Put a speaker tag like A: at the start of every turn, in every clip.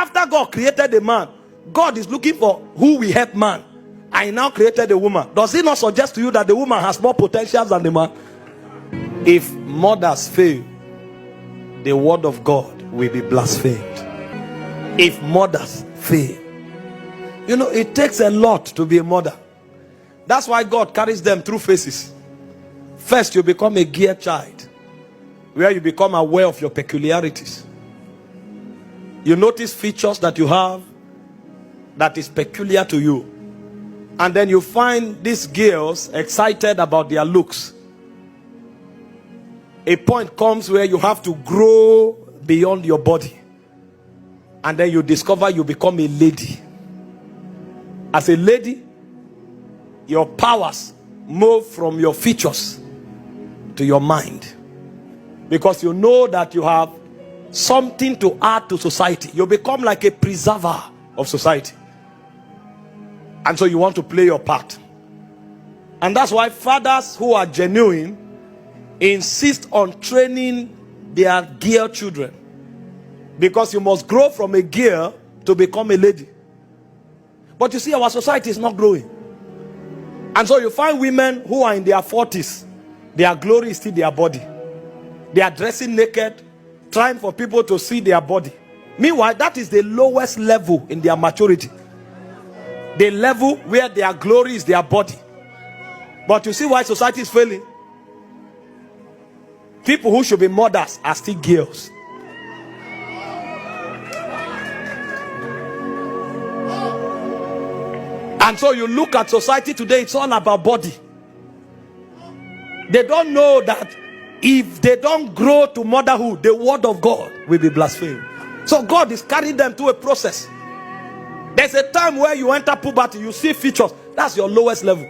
A: After God created the man, God is looking for who will help man. I now created the woman. Does it not suggest to you that the woman has more potential than the man? If mothers fail, the word of God will be blasphemed. If mothers fail, you know, it takes a lot to be a mother. That's why God carries them through phases. First, you become a gear child, where you become aware of your peculiarities. You notice features that you have that is peculiar to you. And then you find these girls excited about their looks. A point comes where you have to grow beyond your body. And then you discover you become a lady. As a lady, your powers move from your features to your mind. Because you know that you have something to add to society. You become like a preserver of society. And so you want to play your part. And that's why fathers who are genuine insist on training their girl children. Because you must grow from a girl to become a lady. But you see, our society is not growing. And so you find women who are in their 40s. Their glory is still their body. They are dressing naked, trying for people to see their body. Meanwhile, that is the lowest level in their maturity. The level where their glory is their body. But you see why society is failing? People who should be mothers are still girls. And so you look at society today, it's all about body. They don't know that if they don't grow to motherhood, the word of God will be blasphemed. So God is carrying them through a process. There's a time where you enter puberty, you see features. That's your lowest level.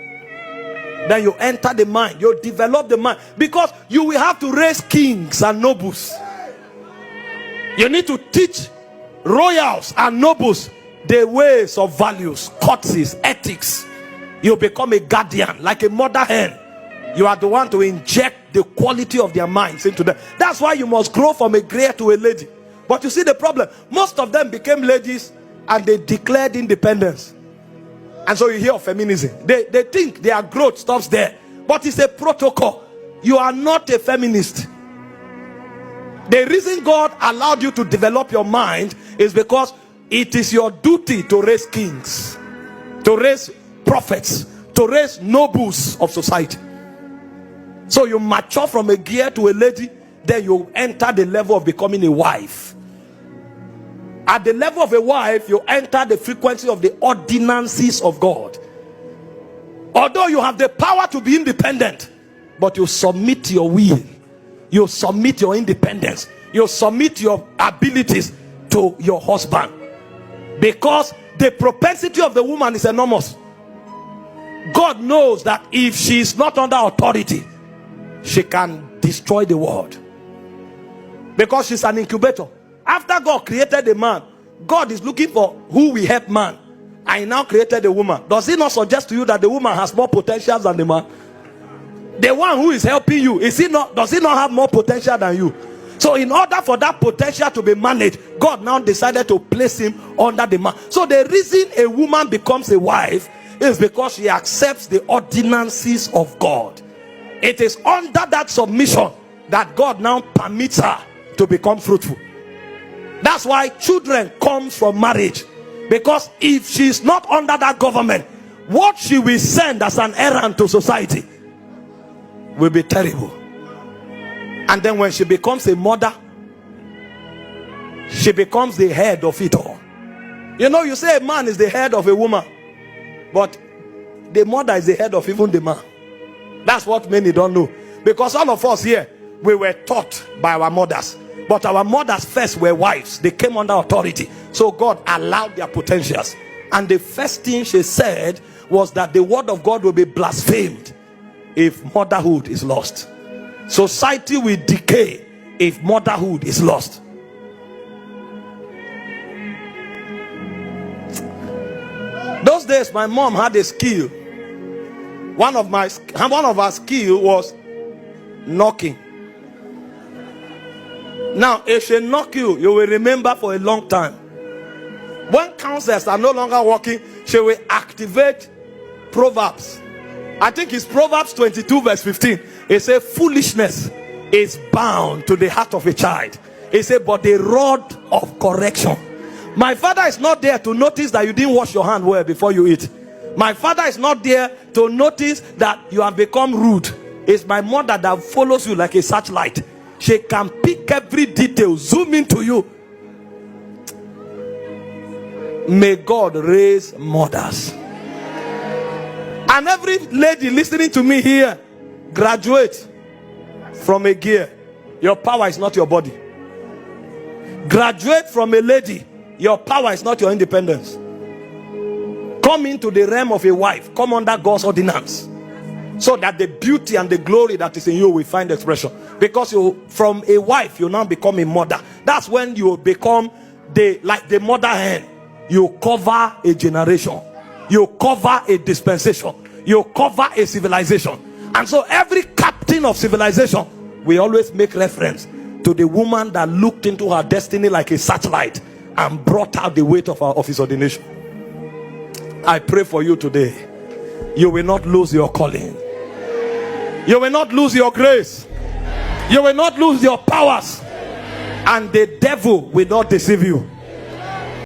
A: Then you enter the mind, you develop the mind. Because you will have to raise kings and nobles. You need to teach royals and nobles the ways of values, courtesies, ethics. You become a guardian, like a mother hen. You are the one to inject the quality of their minds into them. That's why you must grow from a grey to a lady. But you see the problem, most of them became ladies and they declared independence. And so you hear of feminism. They think their growth stops there. But it's a protocol. You are not a feminist. The reason God allowed you to develop your mind is because it is your duty to raise kings, to raise prophets, to raise nobles of society. So you mature from a gear to a lady, then you enter the level of becoming a wife. At the level of a wife, you enter the frequency of the ordinances of God. Although you have the power to be independent, but you submit your will, you submit your independence, you submit your abilities to your husband. Because the propensity of the woman is enormous. God knows that if she is not under authority, she can destroy the world. Because she's an incubator. After God created the man, God is looking for who will help man. I now created the woman. Does it not suggest to you that the woman has more potential than the man? The one who is helping you, does he not have more potential than you? So in order for that potential to be managed, God now decided to place him under the man. So the reason a woman becomes a wife is because she accepts the ordinances of God. It is under that submission that God now permits her to become fruitful. That's why children come from marriage. Because if she is not under that government, what she will send as an errand to society will be terrible. And then when she becomes a mother, she becomes the head of it all. You know, you say a man is the head of a woman, but the mother is the head of even the man. That's what many don't know. Because all of us here, we were taught by our mothers. But our mothers first were wives. They came under authority. So God allowed their potentials. And the first thing she said was that the word of God will be blasphemed if motherhood is lost. Society will decay if motherhood is lost. Those days my mom had a skill. One of our skill was knocking. Now if she knock you, you will remember for a long time. When counselors are no longer working, she will activate Proverbs. I think it's Proverbs 22 verse 15. It says foolishness is bound to the heart of a child. It says but the rod of correction. My father is not there to notice that you didn't wash your hand well before you eat. My father is not there to notice that you have become rude. It's my mother that follows you like a searchlight. She can pick every detail, zoom into you. May God raise mothers. And every lady listening to me here, graduate from a gear. Your power is not your body. Graduate from a lady. Your power is not your independence. Come into the realm of a wife. Come under God's ordinance, so that the beauty and the glory that is in you will find expression. Because you, from a wife, you now become a mother. That's when you become like the mother hen. You cover a generation. You cover a dispensation. You cover a civilization. And so every captain of civilization, we always make reference to the woman that looked into her destiny like a searchlight and brought out the weight of his ordination. I pray for you today. You will not lose your calling. You will not lose your grace. You will not lose your powers. And the devil will not deceive you.